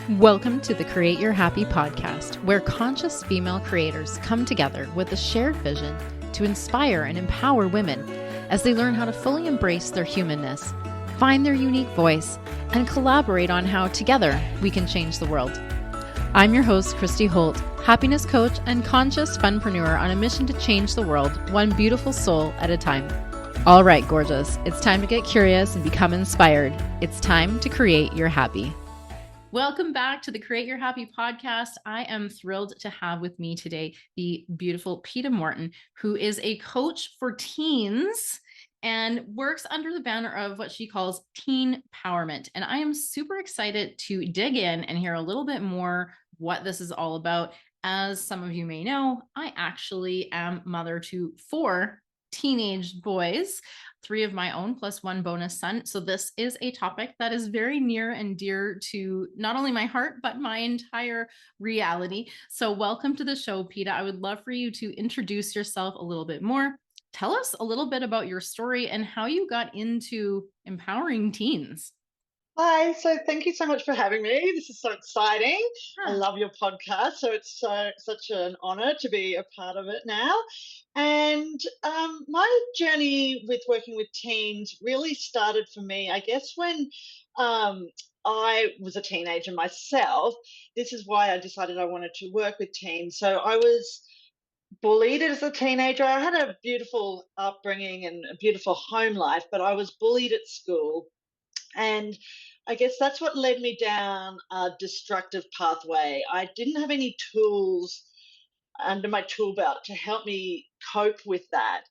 Welcome to the Create Your Happy podcast, where conscious female creators come together with a shared vision to inspire and empower women as they learn how to fully embrace their humanness, find their unique voice, and collaborate on how together we can change the world. I'm your host, Christy Holt, happiness coach and conscious funpreneur on a mission to change the world one beautiful soul at a time. All right, gorgeous, it's time to get curious and become inspired. It's time to create your happy. Welcome back to the Create Your Happy podcast. I am thrilled to have with me today the beautiful Peta Morton, who is a coach for teens and works under the banner of what she calls teen empowerment. And I am super excited to dig in and hear a little bit more what this is all about. As some of you may know, I actually am mother to 4 teenage boys, 3 of my own plus 1 bonus son. So this is a topic that is very near and dear to not only my heart, but my entire reality. So welcome to the show, Peta. I would love for you to introduce yourself a little bit more. Tell us a little bit about your story and how you got into empowering teens. Hi, so thank you so much for having me. This is so exciting. I love your podcast, so it's such an honor to be a part of it now. And my journey with working with teens really started for me, I guess, when I was a teenager myself. This is why I decided I wanted to work with teens. So I was bullied as a teenager. I had a beautiful upbringing and a beautiful home life, but I was bullied at school. And I guess that's what led me down a destructive pathway. I didn't have any tools under my tool belt to help me cope with that.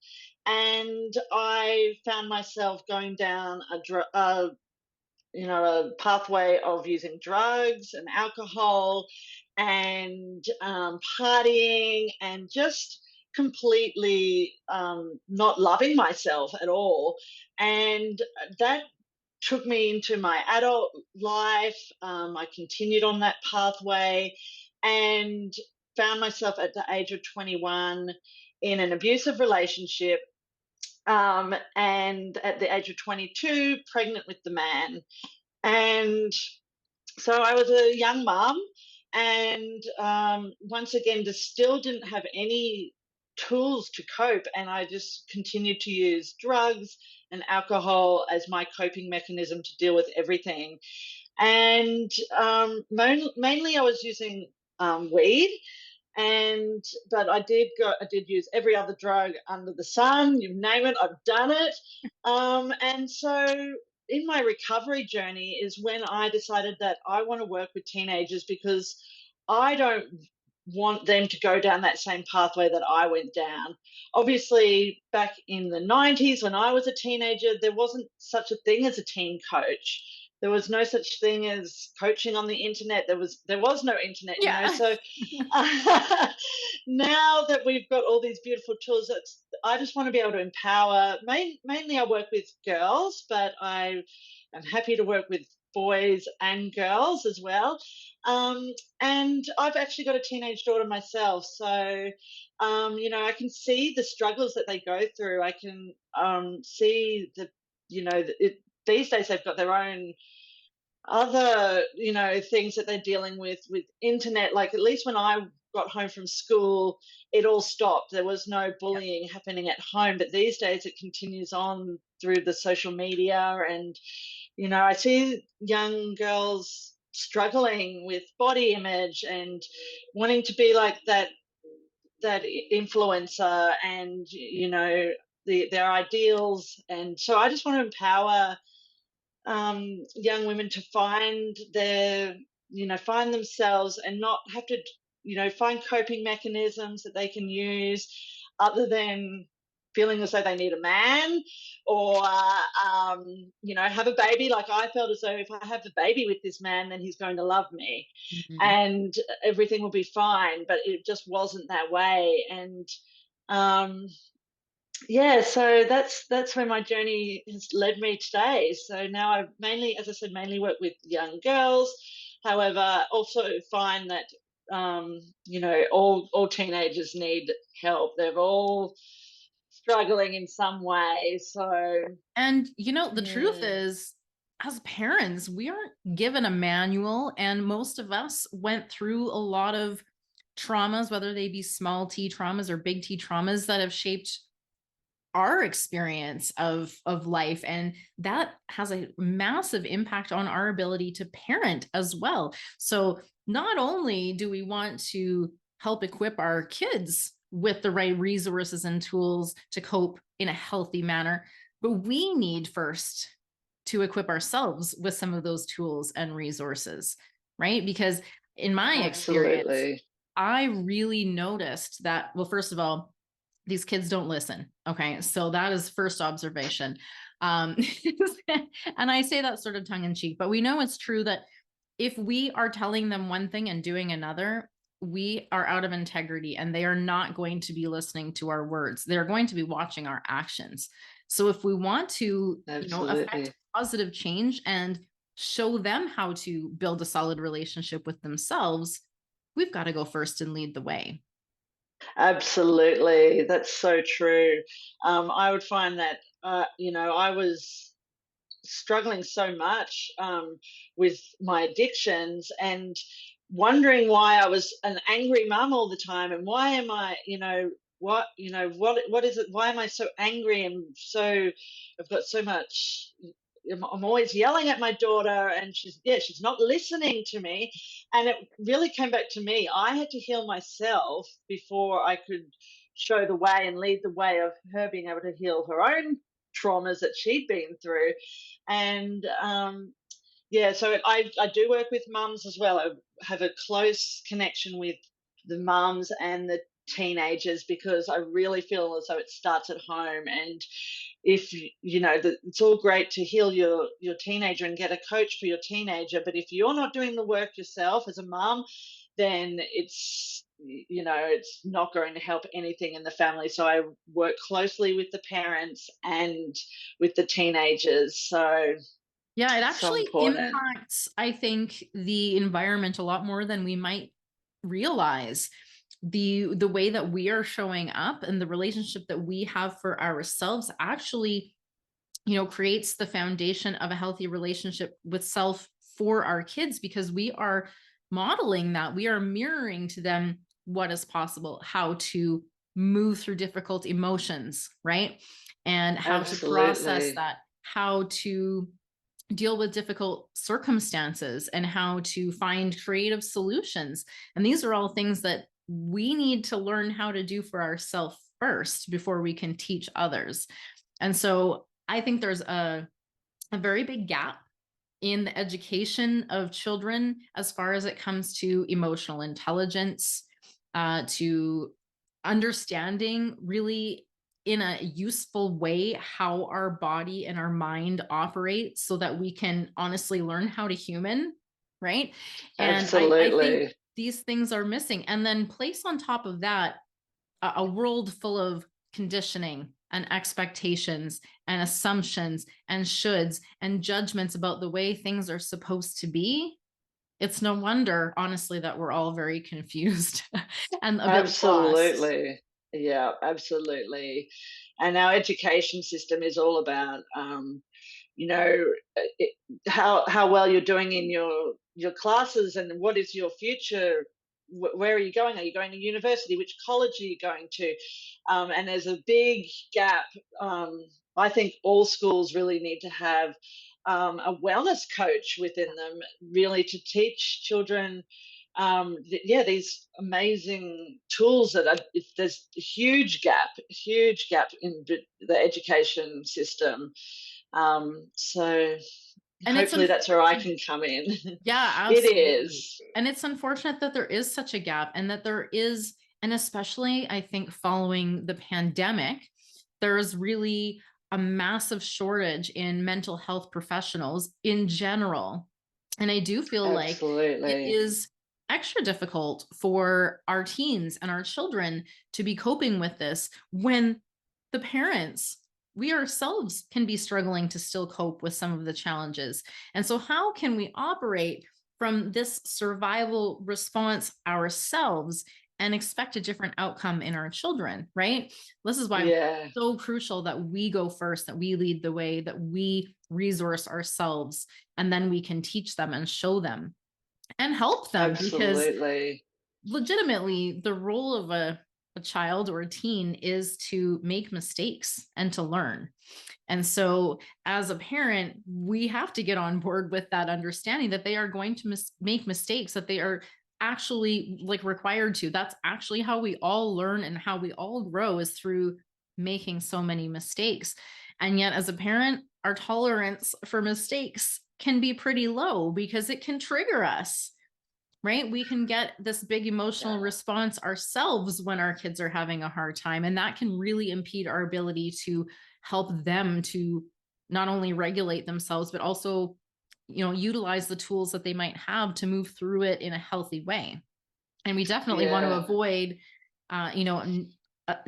And I found myself going down a pathway of using drugs and alcohol and partying and just completely not loving myself at all. And that took me into my adult life. I continued on that pathway and found myself at the age of 21 in an abusive relationship. And at the age of 22, pregnant with the man. And so I was a young mom, and once again, just still didn't have any tools to cope. And I just continued to use drugs and alcohol as my coping mechanism to deal with everything. And mainly I was using weed. And but I did use every other drug under the sun, you name it, I've done it. And so in my recovery journey is when I decided that I want to work with teenagers because I don't want them to go down that same pathway that I went down. Obviously, back in the 90s when I was a teenager, there wasn't such a thing as a teen coach. There was no such thing as coaching on the internet. There was no internet, Yeah. So now that we've got all these beautiful tools, I just want to be able to empower. Mainly, I work with girls, but I am happy to work with boys and girls as well. And I've actually got a teenage daughter myself, so I can see the struggles that they go through. I can see these days they've got their own other things that they're dealing with internet. Like, at least when I got home from school, it all stopped. There was no bullying happening at home, but these days it continues on through the social media. And I see young girls struggling with body image and wanting to be like that influencer, and their ideals. And so I just want to empower young women to find themselves and not have to, find coping mechanisms that they can use other than feeling as though they need a man, or have a baby. Like, I felt as though if I have a baby with this man, then he's going to love me Mhm. and everything will be fine. But it just wasn't that way. And um, yeah, so that's where my journey has led me today. So now I mainly, as I said, mainly work with young girls. However, also find that all teenagers need help. They're all struggling in some way. So And the truth yeah, is as parents, we aren't given a manual, and most of us went through a lot of traumas, whether they be small t traumas or big T traumas that have shaped our experience of life, and that has a massive impact on our ability to parent as well. So not only do we want to help equip our kids with the right resources and tools to cope in a healthy manner, but we need first to equip ourselves with some of those tools and resources, right? Because in my experience, Absolutely. I really noticed that, well, first of all, these kids don't listen. Okay. So that is first observation. Um, and I say that sort of tongue in cheek, but we know it's true that if we are telling them one thing and doing another, we are out of integrity and they are not going to be listening to our words. They're going to be watching our actions. So if we want to, affect Absolutely. positive change and show them how to build a solid relationship with themselves, we've got to go first and lead the way. Absolutely. That's so true. I would find that, I was struggling so much with my addictions and wondering why I was an angry mum all the time, and why am I, what is it? Why am I so angry and so I've got so much. I'm always yelling at my daughter, and she's not listening to me. And it really came back to me. I had to heal myself before I could show the way and lead the way of her being able to heal her own traumas that she'd been through. And yeah, so I do work with mums as well. I have a close connection with the mums and the teenagers, because I really feel as though it starts at home. And if it's all great to heal your teenager and get a coach for your teenager, but if you're not doing the work yourself as a mum, then it's not going to help anything in the family. So I work closely with the parents and with the teenagers. So Yeah, it so actually important. impacts, I think, the environment a lot more than we might realize. The way that we are showing up and the relationship that we have for ourselves actually, creates the foundation of a healthy relationship with self for our kids, because we are modeling that. We are mirroring to them what is possible, how to move through difficult emotions, right? And how to process Absolutely. that, how to deal with difficult circumstances, and how to find creative solutions. And these are all things that we need to learn how to do for ourselves first before we can teach others. And so I think there's a very big gap in the education of children as far as it comes to emotional intelligence, to understanding really in a useful way how our body and our mind operate so that we can honestly learn how to human, right? And I think Absolutely. these things are missing. And then place on top of that a world full of conditioning and expectations and assumptions and shoulds and judgments about the way things are supposed to be. It's no wonder, honestly, that we're all very confused and a bit lost. Absolutely. Yeah, absolutely. And our education system is all about, you know, it, how well you're doing in your classes, and what is your future. Where are you going? Are you going to university? Which college are you going to? And there's a big gap. Um, I think all schools really need to have a wellness coach within them, really, to teach children these amazing tools that there's a huge gap in the education system. So And it's hopefully that's where I can come in. Yeah, It absolutely. is. And it's unfortunate that there is such a gap, and that there is, and especially I think following the pandemic, there is really a massive shortage in mental health professionals in general. And I do feel like it Absolutely. is extra difficult for our teens and our children to be coping with this when the parents, we ourselves, can be struggling to still cope with some of the challenges. And so, how can we operate from this survival response ourselves and expect a different outcome in our children, right? This is why Yeah. it's so crucial that we go first, that we lead the way, that we resource ourselves, and then we can teach them and show them and help them, because Absolutely. legitimately the role of a child or a teen is to make mistakes and to learn. And so, as a parent, we have to get on board with that understanding that they are going to make mistakes, that they are actually like required to. That's actually how we all learn and how we all grow, is through making so many mistakes. And yet, as a parent, our tolerance for mistakes can be pretty low because it can trigger us, right? We can get this big emotional Yeah. response ourselves when our kids are having a hard time. And that can really impede our ability to help them to not only regulate themselves, but also, utilize the tools that they might have to move through it in a healthy way. And we definitely want to Yeah. avoid,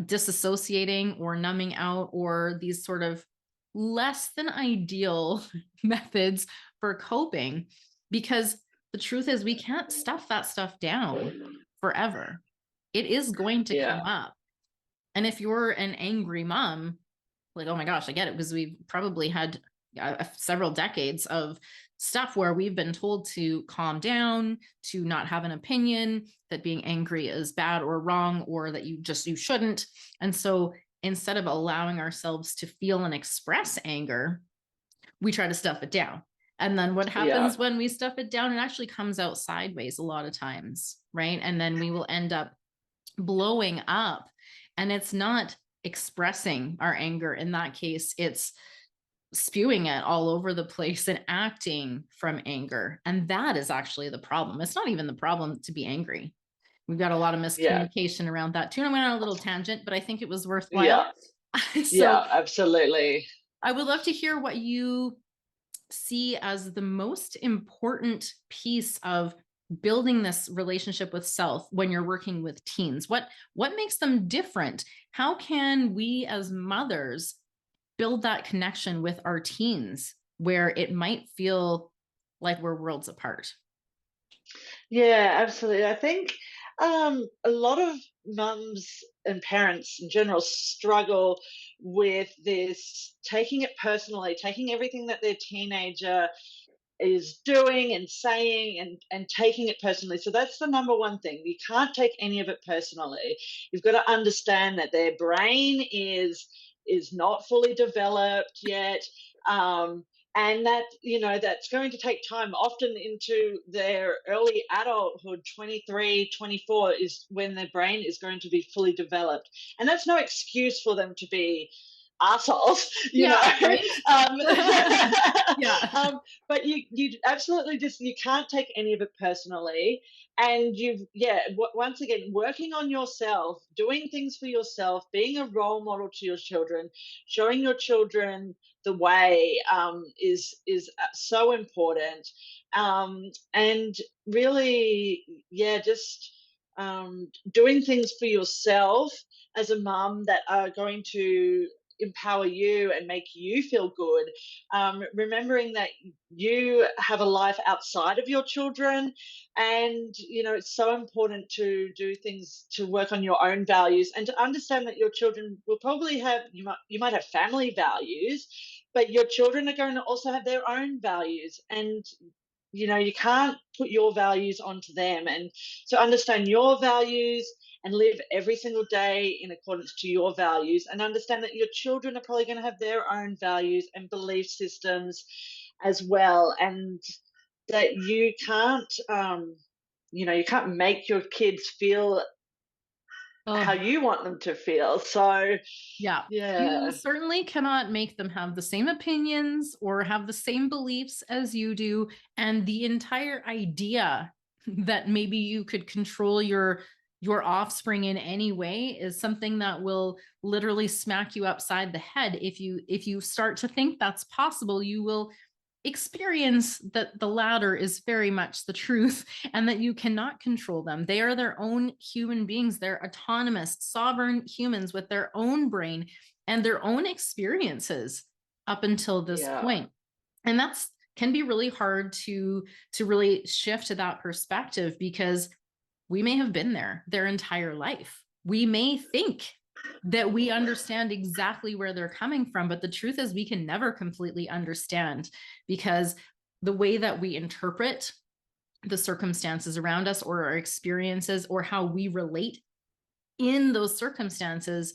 disassociating or numbing out, or these sort of less than ideal methods for coping, because the truth is we can't stuff that stuff down forever. It is going to come Yeah. up. And if you're an angry mom, like, oh my gosh, I get it, because we've probably had several decades of stuff where we've been told to calm down, to not have an opinion, that being angry is bad or wrong, or that you shouldn't. And so instead of allowing ourselves to feel and express anger, we try to stuff it down. And then what Yeah. happens when we stuff it down? It actually comes out sideways a lot of times, right? And then we will end up blowing up. And it's not expressing our anger in that case, it's spewing it all over the place and acting from anger. And that is actually the problem. It's not even the problem to be angry. We've got a lot of Yeah. miscommunication around that too. And I went on a little tangent, but I think it was worthwhile. Yeah. So Yeah. Absolutely. I would love to hear what you see as the most important piece of building this relationship with self when you're working with teens. What makes them different? How can we as mothers build that connection with our teens where it might feel like we're worlds apart? Yeah, absolutely. I think a lot of mums and parents in general struggle with this taking it personally, taking everything that their teenager is doing and saying and taking it personally. So that's the number one thing. You can't take any of it personally. You've got to understand that their brain is not fully developed yet. Um, and that that's going to take time, often into their early adulthood. 23, 24 is when their brain is going to be fully developed, and that's no excuse for them to be assholes, Yeah, right. um, Yeah. but you absolutely just, you can't take any of it personally. And once again, working on yourself, doing things for yourself, being a role model to your children, showing your children the way, is so important. And really, yeah, just doing things for yourself as a mum that are going to empower you and make you feel good. Remembering that you have a life outside of your children, and it's so important to do things to work on your own values, and to understand that your children will probably have, you might have family values, but your children are going to also have their own values. And you can't put your values onto them. And so understand your values and live every single day in accordance to your values, and understand that your children are probably going to have their own values and belief systems as well. And that you can't make your kids feel how Oh, you want them to feel. So yeah. You yeah. certainly cannot make them have the same opinions or have the same beliefs as you do. And the entire idea that maybe you could control your offspring in any way is something that will literally smack you upside the head. If you start to think that's possible, you will experience that the latter is very much the truth, and that you cannot control them. They are their own human beings. They're autonomous, sovereign humans with their own brain and their own experiences up until this Yeah. point. And that's can be really hard to really shift to that perspective, because we may have been there their entire life. We may think that we understand exactly where they're coming from, but the truth is we can never completely understand, because the way that we interpret the circumstances around us or our experiences or how we relate in those circumstances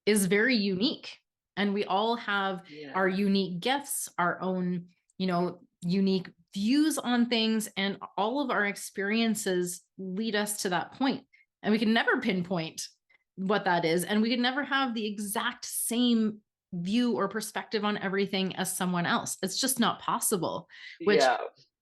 is very unique. And we all have our unique gifts, our own, unique views on things, and all of our experiences lead us to that point. And we can never pinpoint what that is. And we could never have the exact same view or perspective on everything as someone else. It's just not possible, which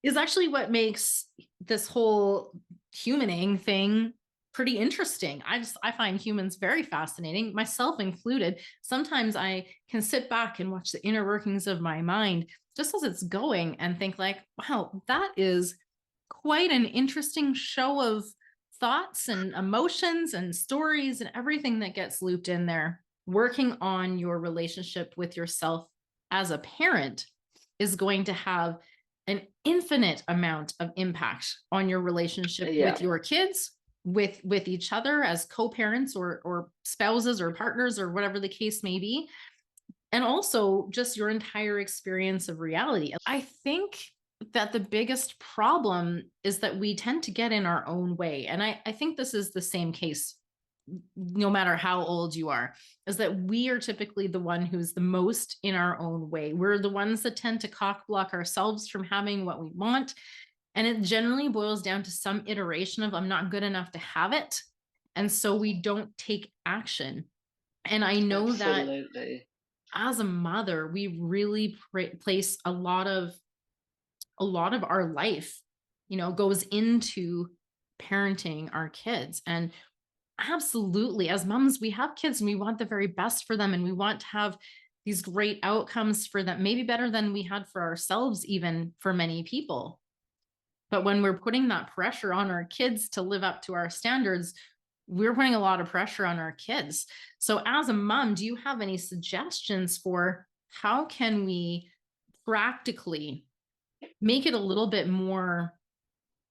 is actually what makes this whole humaning thing pretty interesting. I find humans very fascinating, myself included. Sometimes I can sit back and watch the inner workings of my mind just as it's going and think like, wow, that is quite an interesting show of thoughts and emotions and stories and everything that gets looped in there. Working on your relationship with yourself as a parent is going to have an infinite amount of impact on your relationship with your kids, with each other as co-parents or spouses or partners or whatever the case may be, and also just your entire experience of reality. I think that the biggest problem is that we tend to get in our own way. And I think this is the same case no matter how old you are, is that we are typically the one who's the most in our own way. We're the ones that tend to cock block ourselves from having what we want. And it generally boils down to some iteration of, I'm not good enough to have it. And so we don't take action. And I know that as a mother, we really place a lot of our life, goes into parenting our kids. And absolutely, as moms, we have kids and we want the very best for them. And we want to have these great outcomes for them, maybe better than we had for ourselves, even for many people. But when we're putting that pressure on our kids to live up to our standards, we're putting a lot of pressure on our kids. So as a mom, do you have any suggestions for how can we practically make it a little bit more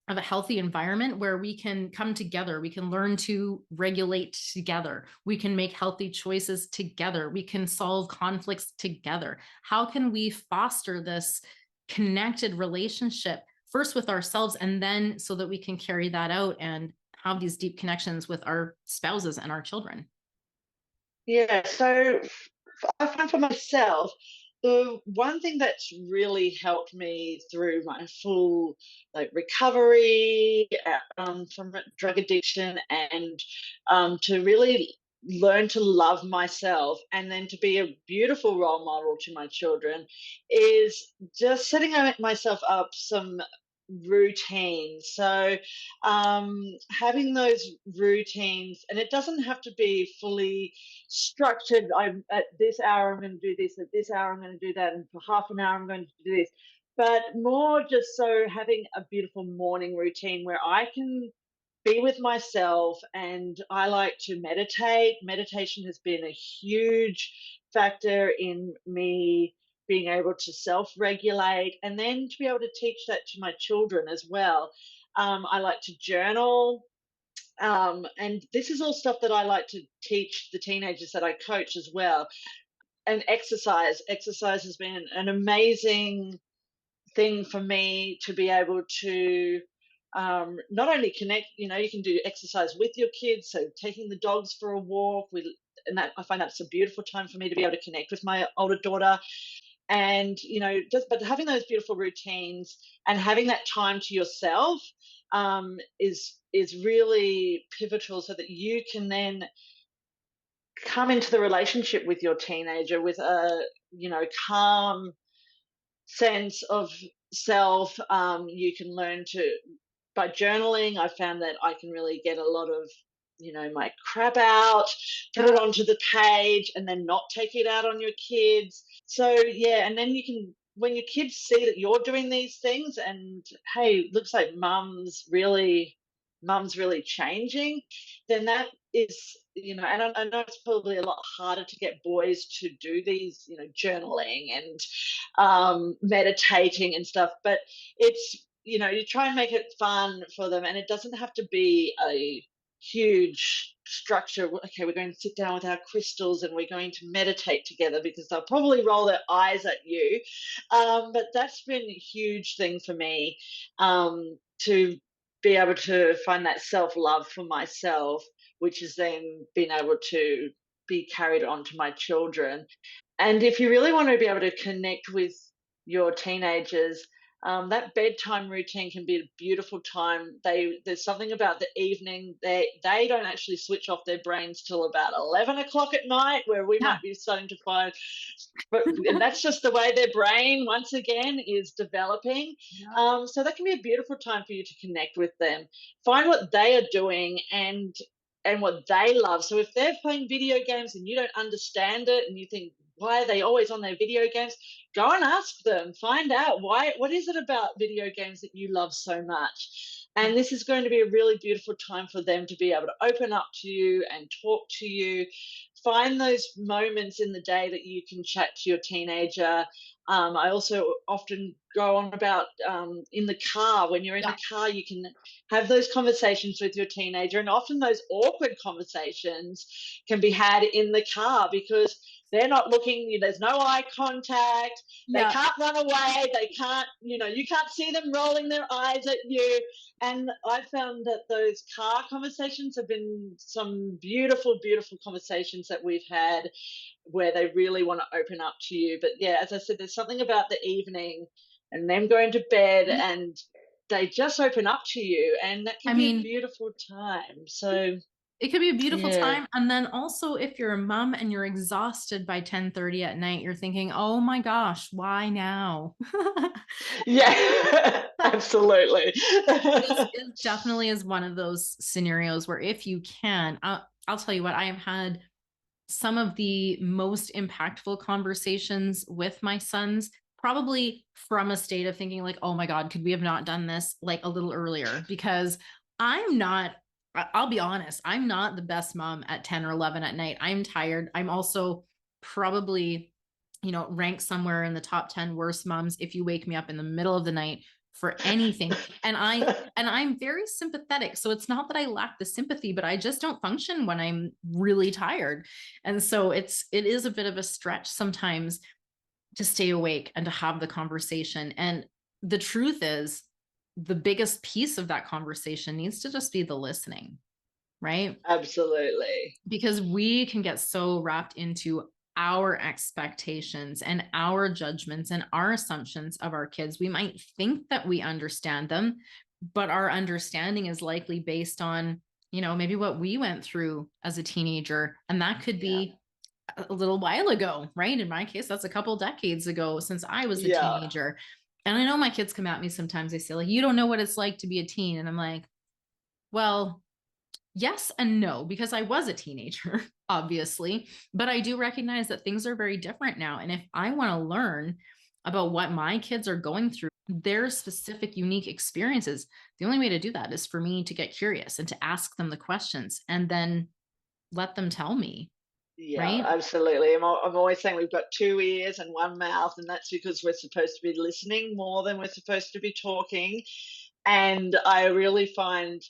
of a healthy environment where we can come together, we can learn to regulate together, we can make healthy choices together, we can solve conflicts together? How can we foster this connected relationship first with ourselves, and then so that we can carry that out and have these deep connections with our spouses and our children? So I find for myself, the one thing that's really helped me through my full recovery from drug addiction, and to really learn to love myself and then to be a beautiful role model to my children, is just setting myself up some routines. So having those routines, and it doesn't have to be fully structured. I'm at this hour I'm going to do this, at this hour I'm going to do that, and for half an hour I'm going to do this. But more just so having a beautiful morning routine where I can be with myself. And I like to meditate. Meditation has been a huge factor in me being able to self regulate, and then to be able to teach that to my children as well. I like to journal. And this is all stuff that I like to teach the teenagers that I coach as well. And exercise. Exercise has been an amazing thing for me to be able to not only connect. You can do exercise with your kids, so taking the dogs for a walk. And that, I find that's a beautiful time for me to be able to connect with my older daughter. And but having those beautiful routines and having that time to yourself is really pivotal, so that you can then come into the relationship with your teenager with a calm sense of self. You can learn to, by journaling, I found that I can really get a lot of my crap out, put it onto the page, and then not take it out on your kids. So yeah, and then you can, when your kids see that you're doing these things, and hey, looks like mum's really changing, then that is, and I know it's probably a lot harder to get boys to do these, journaling and meditating and stuff, but it's you try and make it fun for them, and it doesn't have to be a huge structure. Okay, we're going to sit down with our crystals and we're going to meditate together, because they'll probably roll their eyes at you. But that's been a huge thing for me, to be able to find that self love for myself, which has then been able to be carried on to my children. And if you really want to be able to connect with your teenagers, that bedtime routine can be a beautiful time. There's something about the evening. They don't actually switch off their brains till about 11 o'clock at night, where we Yeah. might be starting to find. But and that's just the way their brain, once again, is developing. Yeah. So that can be a beautiful time for you to connect with them, find what they are doing, and what they love. So if they're playing video games and you don't understand it, and you think, why are they always on their video games? Go and ask them. Find out why. What is it about video games that you love so much? And this is going to be a really beautiful time for them to be able to open up to you and talk to you. Find those moments in the day that you can chat to your teenager. I also often go on about, in the car. When you're in Yeah. the car, you can have those conversations with your teenager, and often those awkward conversations can be had in the car, because they're not looking. There's no eye contact. They Yeah. can't run away. They can't. You can't see them rolling their eyes at you. And I found that those car conversations have been some beautiful, beautiful conversations that we've had, where they really want to open up to you. But yeah, as I said, there's something about the evening and them going to bed, Yeah. and they just open up to you, and that I can be a mean, beautiful time. So it could be a beautiful yeah. time. And then also, if you're a mom and you're exhausted by 10:30 at night, you're thinking, oh my gosh, why now? Yeah. Absolutely. It definitely is one of those scenarios where if you can, I'll tell you what, I have had some of the most impactful conversations with my sons, probably from a state of thinking like, oh my God, could we have not done this like a little earlier? Because I'm not, I'll be honest, I'm not the best mom at 10 or 11 at night. I'm tired. I'm also probably, ranked somewhere in the top 10 worst moms if you wake me up in the middle of the night for anything. And I'm very sympathetic. So it's not that I lack the sympathy, but I just don't function when I'm really tired. And so it is a bit of a stretch sometimes to stay awake and to have the conversation. And the truth is, the biggest piece of that conversation needs to just be the listening, right? Absolutely. Because we can get so wrapped into our expectations and our judgments and our assumptions of our kids. We might think that we understand them, but our understanding is likely based on, maybe what we went through as a teenager. And that could Yeah. be a little while ago, right? In my case, that's a couple decades ago since I was a Yeah. teenager. And I know my kids come at me sometimes. They say, like, you don't know what it's like to be a teen. And I'm like, well, yes and no, because I was a teenager, obviously, but I do recognize that things are very different now. And if I want to learn about what my kids are going through, their specific, unique experiences, the only way to do that is for me to get curious and to ask them the questions and then let them tell me, Yeah, right? absolutely. I'm always saying we've got two ears and one mouth, and that's because we're supposed to be listening more than we're supposed to be talking. And I really find,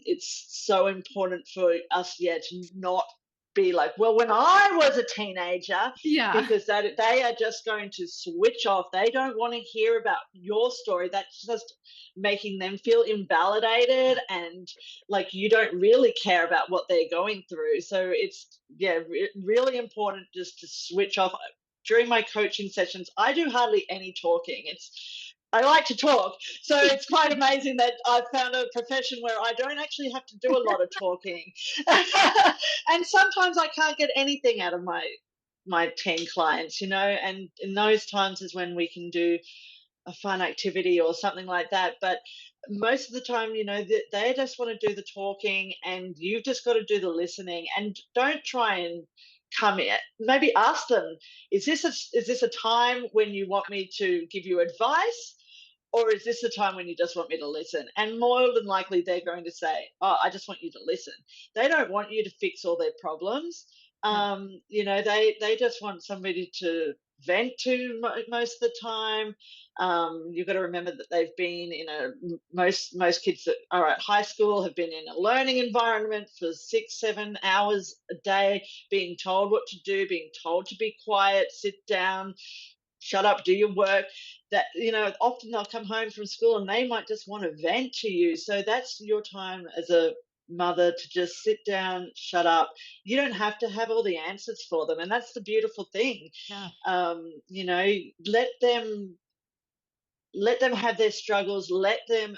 it's so important for us, yeah, to not be like, well, when I was a teenager, Yeah. because that they are just going to switch off. They don't want to hear about your story. That's just making them feel invalidated, and like you don't really care about what they're going through. So it's, yeah, really important just to switch off. During my coaching sessions, I do hardly any talking. I like to talk. So it's quite amazing that I've found a profession where I don't actually have to do a lot of talking. And sometimes I can't get anything out of my teen clients, and in those times is when we can do a fun activity or something like that. But most of the time, they just want to do the talking, and you've just got to do the listening. And don't try and come in. Maybe ask them, is this a time when you want me to give you advice? Or is this the time when you just want me to listen? And more than likely, they're going to say, oh, I just want you to listen. They don't want you to fix all their problems. Yeah. They just want somebody to vent to most of the time. You've got to remember that they've been in most kids that are at high school have been in a learning environment for 6 7 hours a day, being told what to do, being told to be quiet, sit down, shut up, do your work. That, often they'll come home from school and they might just want to vent to you. So that's your time as a mother to just sit down, shut up. You don't have to have all the answers for them. And that's the beautiful thing. Yeah. You know, let them have their struggles, let them,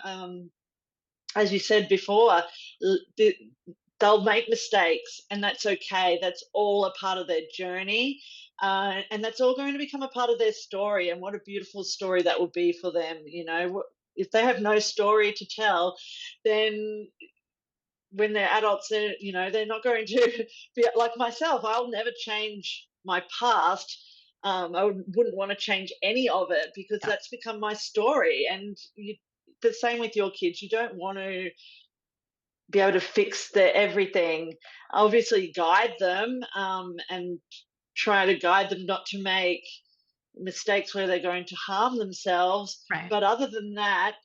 as you said before, they'll make mistakes, and that's okay. That's all a part of their journey, and that's all going to become a part of their story. And what a beautiful story that will be for them. If they have no story to tell, then when they're adults, they're not going to be like myself. I'll never change my past. Wouldn't want to change any of it because Yeah. that's become my story. And the same with your kids. You don't want to be able to fix their everything. Obviously, guide them, and try to guide them not to make mistakes where they're going to harm themselves. Right. But other than that,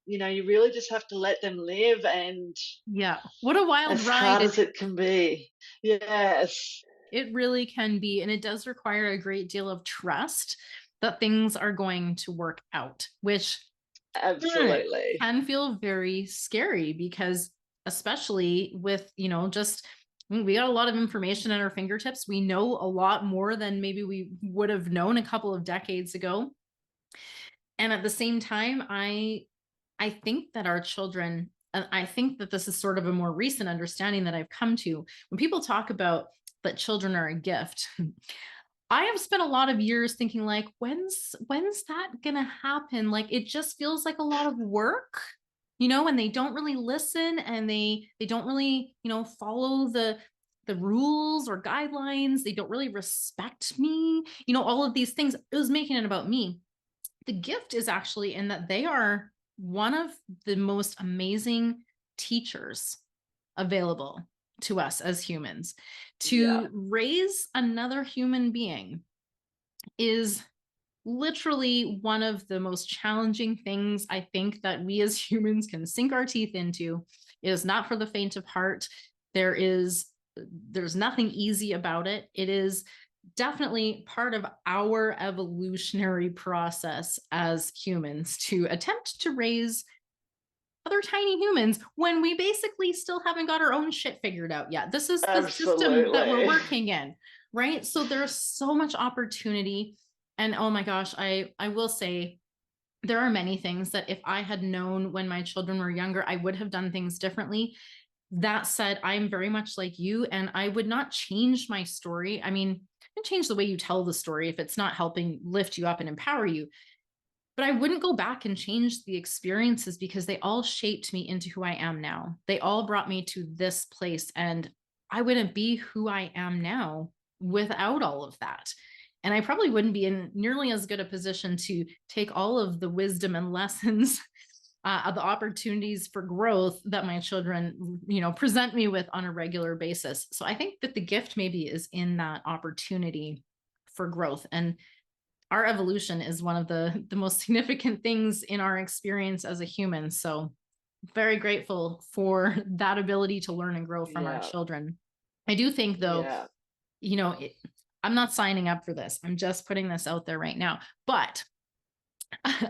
you really just have to let them live, and Yeah. What a wild as ride hard as it can be. Yes, it really can be. And it does require a great deal of trust that things are going to work out, which absolutely. can feel very scary because, especially with, just we got a lot of information at our fingertips. We know a lot more than maybe we would have known a couple of decades ago. And at the same time, I think that our children, and I think that this is sort of a more recent understanding that I've come to when people talk about that children are a gift. I have spent a lot of years thinking like, when's that gonna happen? Like it just feels like a lot of work, and they don't really listen and they don't really, follow the rules or guidelines. They don't really respect me, all of these things. It was making it about me. The gift is actually in that they are one of the most amazing teachers available to us as humans. Yeah, To raise another human being is literally one of the most challenging things I think that we as humans can sink our teeth into. It is not for the faint of heart. There's nothing easy about it. It is definitely part of our evolutionary process as humans to attempt to raise other tiny humans when we basically still haven't got our own shit figured out yet. This is the system that we're absolutely. working in, right? So there's so much opportunity. And oh my gosh, I will say there are many things that if I had known when my children were younger, I would have done things differently. That said, I'm very much like you, and I would not change my story. I mean, I can change the way you tell the story if it's not helping lift you up and empower you. But I wouldn't go back and change the experiences because they all shaped me into who I am now. They all brought me to this place, and I wouldn't be who I am now without all of that. And I probably wouldn't be in nearly as good a position to take all of the wisdom and lessons, of the opportunities for growth that my children, present me with on a regular basis. So I think that the gift maybe is in that opportunity for growth. And our evolution is one of the most significant things in our experience as a human. So very grateful for that ability to learn and grow from our Yeah, children. I do think though, yeah. you know, it, I'm not signing up for this. I'm just putting this out there right now. But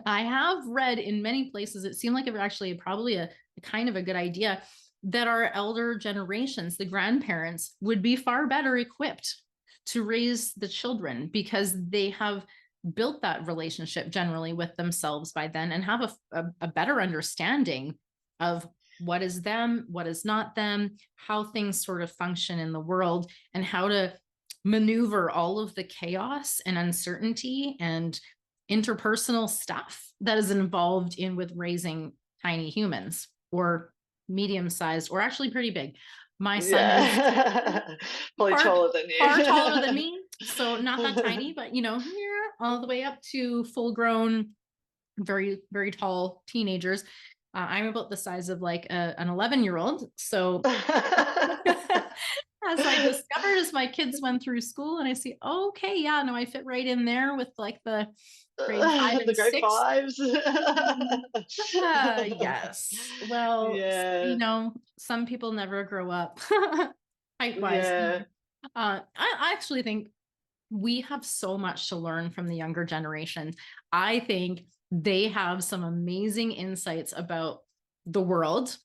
I have read in many places, it seemed like it was actually probably a kind of a good idea that our elder generations, the grandparents, would be far better equipped to raise the children because they have built that relationship generally with themselves by then and have a better understanding of what is them, what is not them, how things sort of function in the world, and how to maneuver all of the chaos and uncertainty and interpersonal stuff that is involved in with raising tiny humans or medium sized or actually pretty big. My son is Yeah. Probably far taller than far taller than you. me, so not that tiny, but yeah, all the way up to full grown, very very tall teenagers. I'm about the size of like an 11-year-old, so as I discovered as my kids went through school, and I see, okay, yeah, no, I fit right in there with like the grade 5 The and grade 6. fives. Yes. Well, Yeah, some people never grow up height wise. yeah, I actually think we have so much to learn from the younger generation. I think they have some amazing insights about the world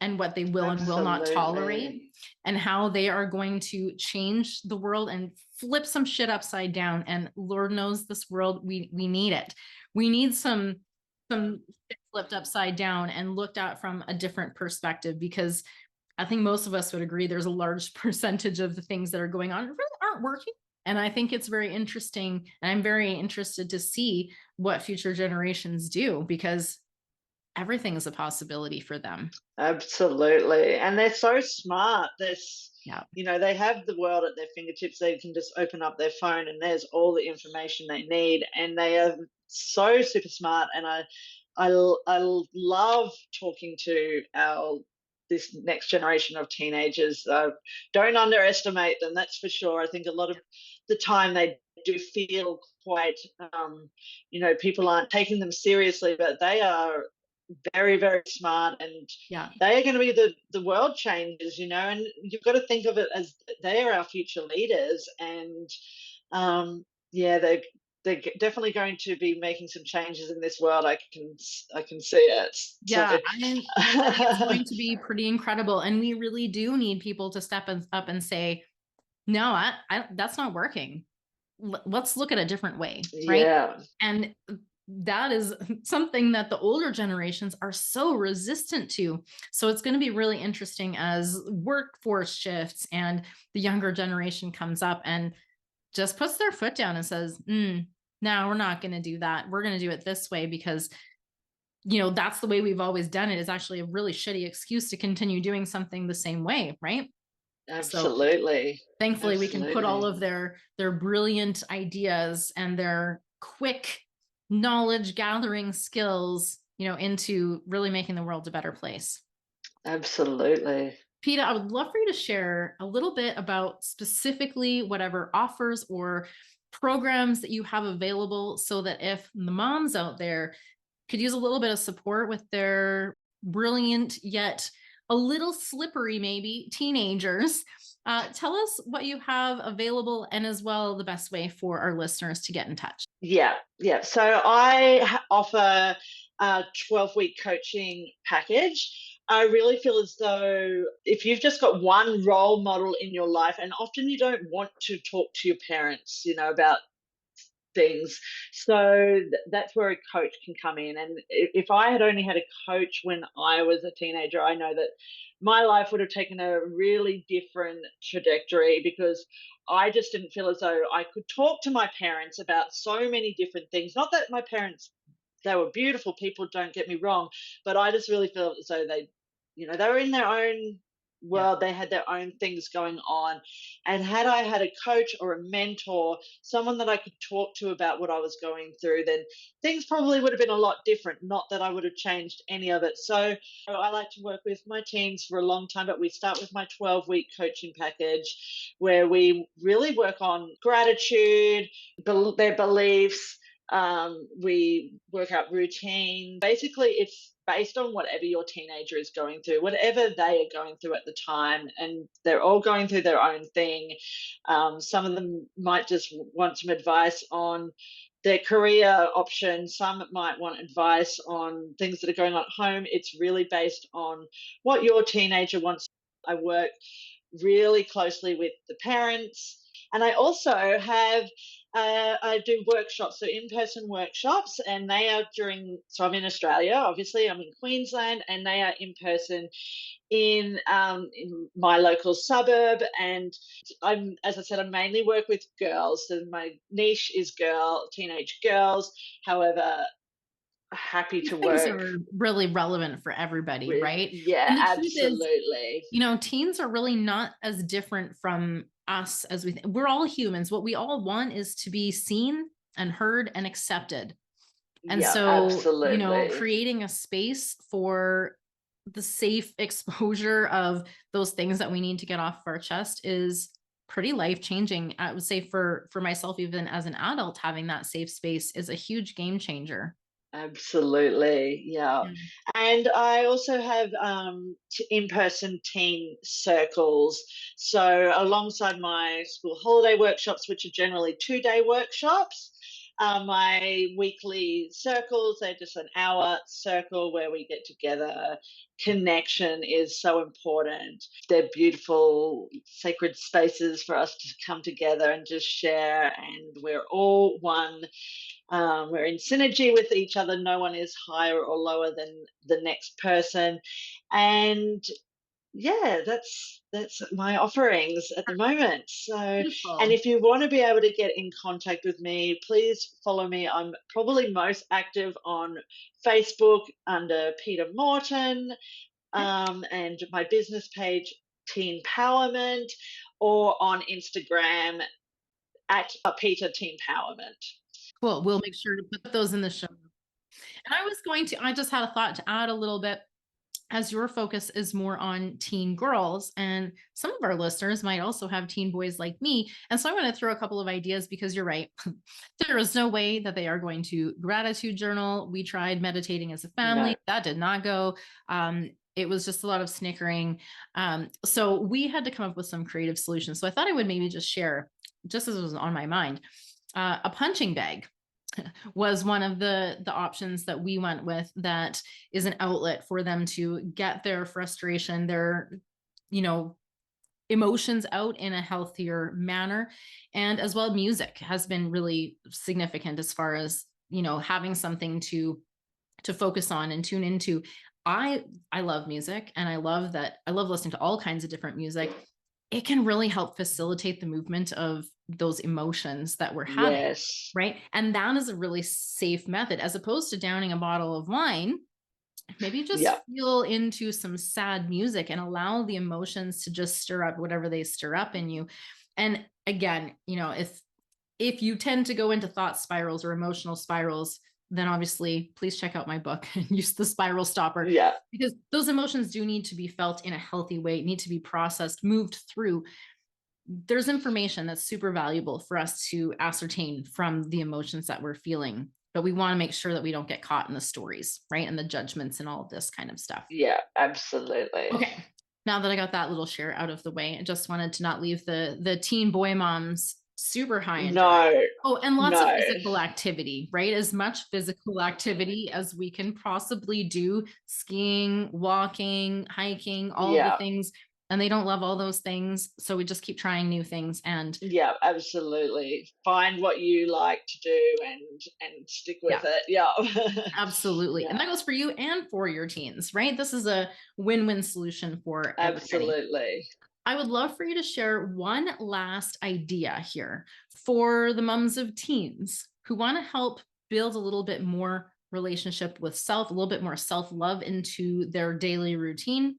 and what they will and will not absolutely. tolerate, and how they are going to change the world and flip some shit upside down. And Lord knows this world, we need it. We need some shit flipped upside down and looked at from a different perspective, because I think most of us would agree there's a large percentage of the things that are going on really aren't working. And I think it's very interesting. And I'm very interested to see what future generations do, because everything is a possibility for them. Absolutely. And they're so smart. Yeah. They have the world at their fingertips. They can just open up their phone and there's all the information they need. And they are so super smart. And I love talking to this next generation of teenagers. Don't underestimate them, that's for sure. I think a lot of the time they do feel quite, people aren't taking them seriously, but they are very, very smart, and Yeah. they are going to be the world changers, and you've got to think of it as they are our future leaders, and yeah, they're definitely going to be making some changes in this world. I can see it. So Yeah, I think it's going to be pretty incredible, and we really do need people to step up and say, "No, that's not working. Let's look at a different way," right? yeah, And that is something that the older generations are so resistant to. So it's going to be really interesting as workforce shifts and the younger generation comes up and just puts their foot down and says, "No, we're not going to do that. We're going to do it this way because." That's the way we've always done it, is actually a really shitty excuse to continue doing something the same way, right? So absolutely, thankfully we can put all absolutely, of their brilliant ideas and their quick knowledge gathering skills, into really making the world a better place. absolutely. Peta, I would love for you to share a little bit about specifically whatever offers or programs that you have available, so that if the moms out there could use a little bit of support with their brilliant yet a little slippery maybe teenagers, tell us what you have available, and as well the best way for our listeners to get in touch. Yeah, yeah. So I offer a 12-week coaching package. I really feel as though if you've just got one role model in your life, and often you don't want to talk to your parents, about things. So that's where a coach can come in. And if I had only had a coach when I was a teenager, I know that my life would have taken a really different trajectory, because I just didn't feel as though I could talk to my parents about so many different things. Not that my parents, they were beautiful people, don't get me wrong, but I just really felt as though they were in their own Yeah. world. They had their own things going on. And had I had a coach or a mentor, someone that I could talk to about what I was going through, then things probably would have been a lot different. Not that I would have changed any of it. So I like to work with my teens for a long time, but we start with my 12-week coaching package, where we really work on gratitude, their beliefs. We work out routine. Basically, it's based on whatever your teenager is going through, whatever they are going through at the time, and they're all going through their own thing. Some of them might just want some advice on their career options. Some might want advice on things that are going on at home. It's really based on what your teenager wants. I work really closely with the parents. And I also have, I do workshops, so in-person workshops, and they are so I'm in Australia, obviously, I'm in Queensland, and they are in person in my local suburb. And as I said, I mainly work with girls. So my niche is teenage girls. However, happy These to things work are really relevant for everybody, with, right? yeah, And the truth is, absolutely. teens are really not as different from us as we're all humans. What we all want is to be seen and heard and accepted. And Yeah, so, absolutely. creating a space for the safe exposure of those things that we need to get off our chest is pretty life changing. I would say for myself, even as an adult, having that safe space is a huge game changer. Absolutely, yeah. Yeah. And I also have in-person teen circles. So alongside my school holiday workshops, which are generally 2-day workshops, my weekly circles, they're just an hour circle where we get together. Connection is so important. They're beautiful, sacred spaces for us to come together and just share, and we're all one. We're in synergy with each other. No one is higher or lower than the next person, and yeah, that's my offerings at the moment. So, and Beautiful. if you want to be able to get in contact with me, please follow me. I'm probably most active on Facebook under Peta Morton, Okay. and my business page Teen Empowerment, or on Instagram at Peta Teen Empowerment. Cool. We'll make sure to put those in the show. And I just had a thought to add a little bit, as your focus is more on teen girls, and some of our listeners might also have teen boys like me. And so I want to throw a couple of ideas, because you're right. There is no way that they are going to gratitude journal. We tried meditating as a family. No. That did not go. It was just a lot of snickering. So we had to come up with some creative solutions. So I thought I would maybe just share, just as it was on my mind, a punching bag was one of the options that we went with, that is an outlet for them to get their frustration, their, you know, emotions out in a healthier manner. And as well, music has been really significant as far as, having something to focus on and tune into. I love music, and I love listening to all kinds of different music. It can really help facilitate the movement of those emotions that we're having, Yes. right? And that is a really safe method, as opposed to downing a bottle of wine. Maybe just Yeah. feel into some sad music and allow the emotions to just stir up whatever they stir up in you. And again, if you tend to go into thought spirals or emotional spirals, then obviously please check out my book and use the spiral stopper, Yeah. because those emotions do need to be felt in a healthy way, need to be processed, moved through. There's information that's super valuable for us to ascertain from the emotions that we're feeling, but we want to make sure that we don't get caught in the stories, right? And the judgments and all of this kind of stuff. Yeah, absolutely. Okay. Now that I got that little share out of the way, I just wanted to not leave the teen boy moms super high and dry. No, Oh, and lots of no. physical activity, right? As much physical activity as we can possibly do: skiing, walking, hiking, all of the Yeah. things. And they don't love all those things. So we just keep trying new things. And Yeah, absolutely. Find what you like to do and stick with yeah, it. Yeah. absolutely. And Yeah, that goes for you and for your teens, right? This is a win-win solution for everybody. absolutely. I would love for you to share one last idea here for the moms of teens who want to help build a little bit more relationship with self, a little bit more self-love into their daily routine.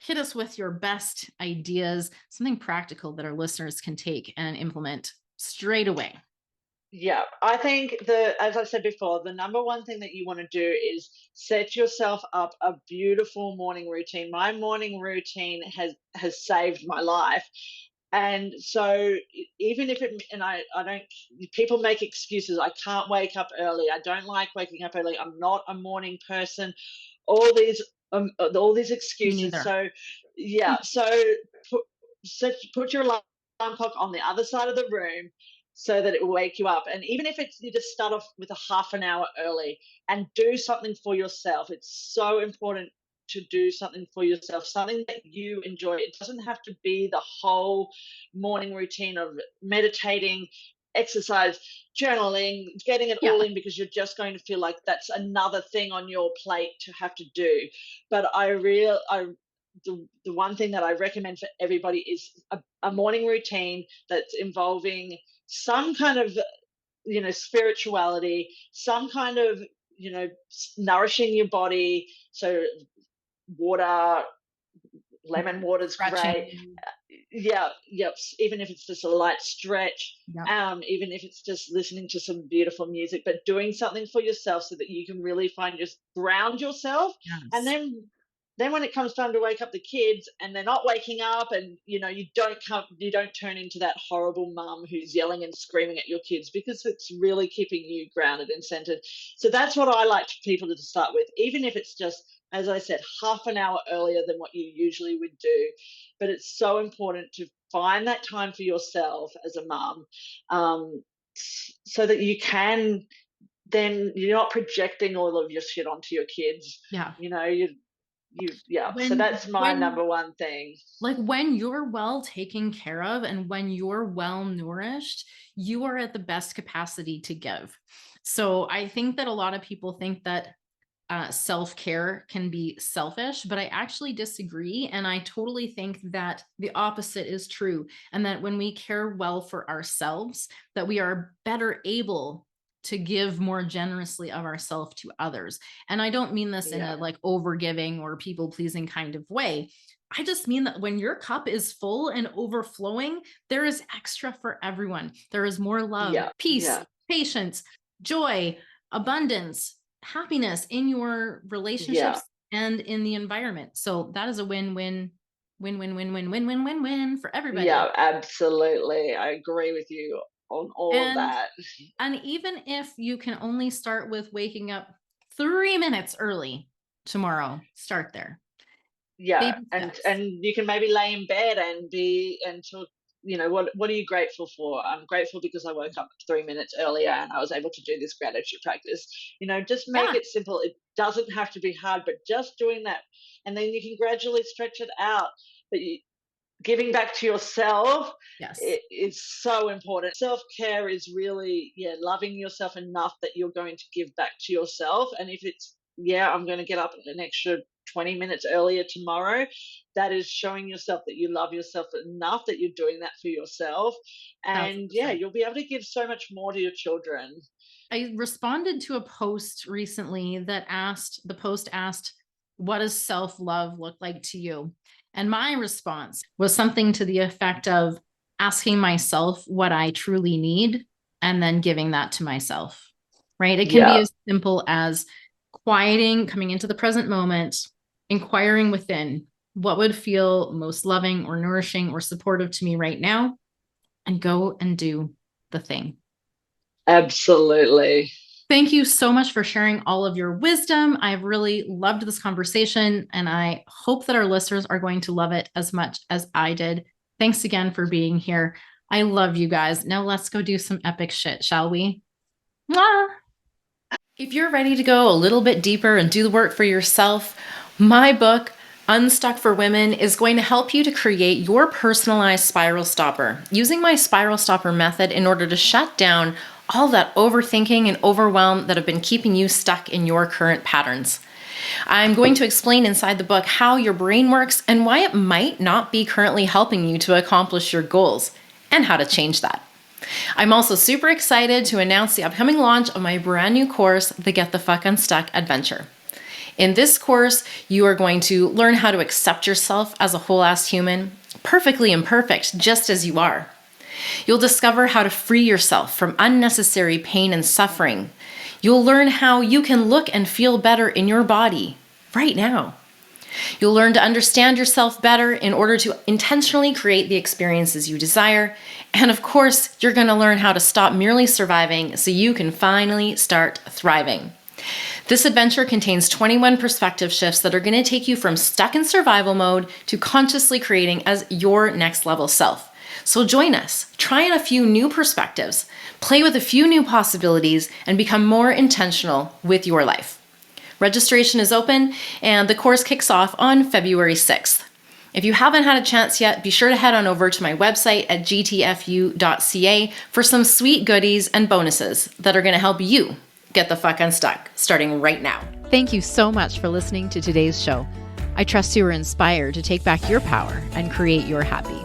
Hit us with your best ideas, something practical that our listeners can take and implement straight away. Yeah, I think as I said before, the number one thing that you want to do is set yourself up a beautiful morning routine. My morning routine has saved my life. And so even if it, and I don't, people make excuses. I can't wake up early. I don't like waking up early. I'm not a morning person. All these, all these Me excuses. neither. So yeah, so put, put your alarm clock on the other side of the room so that it will wake you up. And even if it's you just start off with a half an hour early and do something for yourself. It's so important to do something for yourself, something that you enjoy. It doesn't have to be the whole morning routine of meditating, exercise, journaling, getting it Yeah. all in because you're just going to feel like that's another thing on your plate to have to do. But the one thing that I recommend for everybody is a morning routine that's involving some kind of spirituality, some kind of nourishing your body. So water, lemon water's great. Stretching. Yeah, yep. Even if it's just a light stretch, Yeah. even if it's just listening to some beautiful music, but doing something for yourself so that you can really ground yourself. And Yes. then then when it comes time to wake up the kids and they're not waking up, and you don't turn into that horrible mum who's yelling and screaming at your kids, because it's really keeping you grounded and centered. So that's what I like people to start with, even if it's just, as I said, half an hour earlier than what you usually would do. But it's so important to find that time for yourself as a mum, so that you can, then you're not projecting all of your shit onto your kids. Yeah. So that's my number one thing. Like, when you're well taken care of and when you're well nourished, you are at the best capacity to give. So I think that a lot of people think that self-care can be selfish, but I actually disagree. And I totally think that the opposite is true. And that when we care well for ourselves, that we are better able to give more generously of ourselves to others. And I don't mean this in a like overgiving or people pleasing kind of way. I just mean that when your cup is full and overflowing, there is extra for everyone. There is more love, peace, patience, joy, abundance, happiness in your relationships and in the environment. So that is a win-win for everybody. Yeah, absolutely. I agree with you on all of that. And even if you can only start with waking up 3 minutes early tomorrow, start there. Yeah. And you can maybe lay in bed and be until, what are you grateful for? I'm grateful because I woke up 3 minutes earlier and I was able to do this gratitude practice. Just make it simple. It doesn't have to be hard, but just doing that. And then you can gradually stretch it out. But giving back to yourself is so important. Self-care is really, loving yourself enough that you're going to give back to yourself. And if it's, I'm going to get up an extra 20 minutes earlier tomorrow, that is showing yourself that you love yourself enough that you're doing that for yourself. And you'll be able to give so much more to your children. I responded to a post recently that asked, what does self-love look like to you? And my response was something to the effect of asking myself what I truly need and then giving that to myself, right? It can be as simple as quieting, coming into the present moment, inquiring within what would feel most loving or nourishing or supportive to me right now, and go and do the thing. Absolutely. Thank you so much for sharing all of your wisdom. I've really loved this conversation, and I hope that our listeners are going to love it as much as I did. Thanks again for being here. I love you guys. Now let's go do some epic shit, shall we? Mwah! If you're ready to go a little bit deeper and do the work for yourself, my book, Unstuck for Women, is going to help you to create your personalized spiral stopper using my spiral stopper method in order to shut down all that overthinking and overwhelm that have been keeping you stuck in your current patterns. I'm going to explain inside the book how your brain works and why it might not be currently helping you to accomplish your goals, and how to change that. I'm also super excited to announce the upcoming launch of my brand new course, the Get the Fuck Unstuck Adventure. In this course, you are going to learn how to accept yourself as a whole-ass human, perfectly imperfect, just as you are. You'll discover how to free yourself from unnecessary pain and suffering. You'll learn how you can look and feel better in your body right now. You'll learn to understand yourself better in order to intentionally create the experiences you desire. And of course, you're going to learn how to stop merely surviving so you can finally start thriving. This adventure contains 21 perspective shifts that are going to take you from stuck in survival mode to consciously creating as your next level self. So join us, try on a few new perspectives, play with a few new possibilities, and become more intentional with your life. Registration is open, and the course kicks off on February 6th. If you haven't had a chance yet, be sure to head on over to my website at gtfu.ca for some sweet goodies and bonuses that are going to help you get the fuck unstuck, starting right now. Thank you so much for listening to today's show. I trust you were inspired to take back your power and create your happy.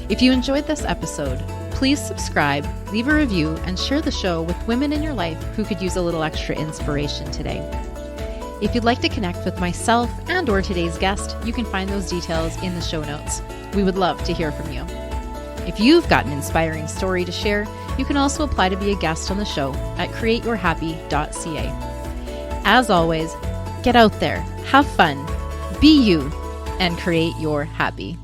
If you enjoyed this episode, please subscribe, leave a review, and share the show with women in your life who could use a little extra inspiration today. If you'd like to connect with myself and or today's guest, you can find those details in the show notes. We would love to hear from you. If you've got an inspiring story to share, you can also apply to be a guest on the show at createyourhappy.ca. As always, get out there, have fun, Be you and create your happy.